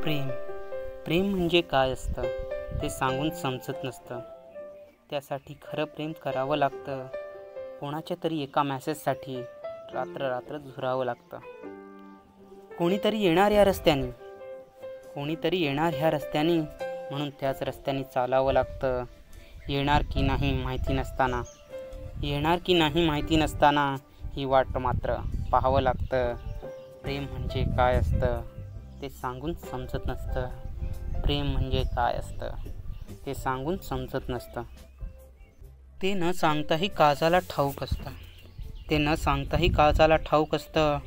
प्रेम प्रेम म्हणजे काय असतं ते सांगून समजत नसतं. त्यासाठी खरं प्रेम करावं लागतं. कोणाच्या तरी एका मॅसेजसाठी रात्र झुरावं लागतं. कोणीतरी येणार ह्या रस्त्याने म्हणून त्याच रस्त्याने चालावं लागतं. येणार की नाही माहिती नसताना ही वाट मात्र पाहावं लागतं. प्रेम म्हणजे काय असतं ते सांगून समजत नसतं. ते न सांगताही काळजाला ठाऊक असतं.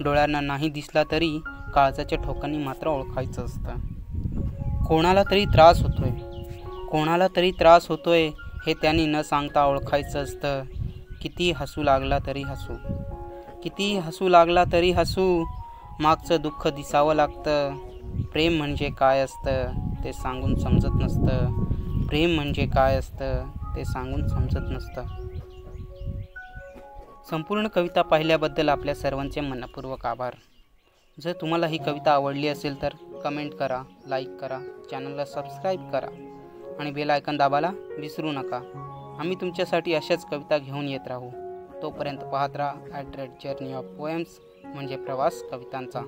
डोळ्यांना नाही दिसला तरी काळजाच्या ठोकांनी मात्र ओळखायचं असतं. कोणाला त्रास होतोय हे त्यांनी न सांगता ओळखायचं असतं. किती हसू लागला तरी हसू मागचं दुःख दिसावं लागतं. प्रेम म्हणजे काय असतं ते सांगून समजत नसतं. संपूर्ण कविता पाहिल्याबद्दल आपल्या सर्वांचे मनपूर्वक आभार. जर तुम्हाला ही कविता आवडली असेल तर कमेंट करा, लाईक करा, चॅनलला सबस्क्राईब करा आणि बेल आयकॉन दाबायला विसरू नका. आम्ही तुमच्यासाठी अशाच कविता घेऊन येत राहू. तोपर्यंत पाहत राहा @journey of poems म्हणजे प्रवास कवितांचा.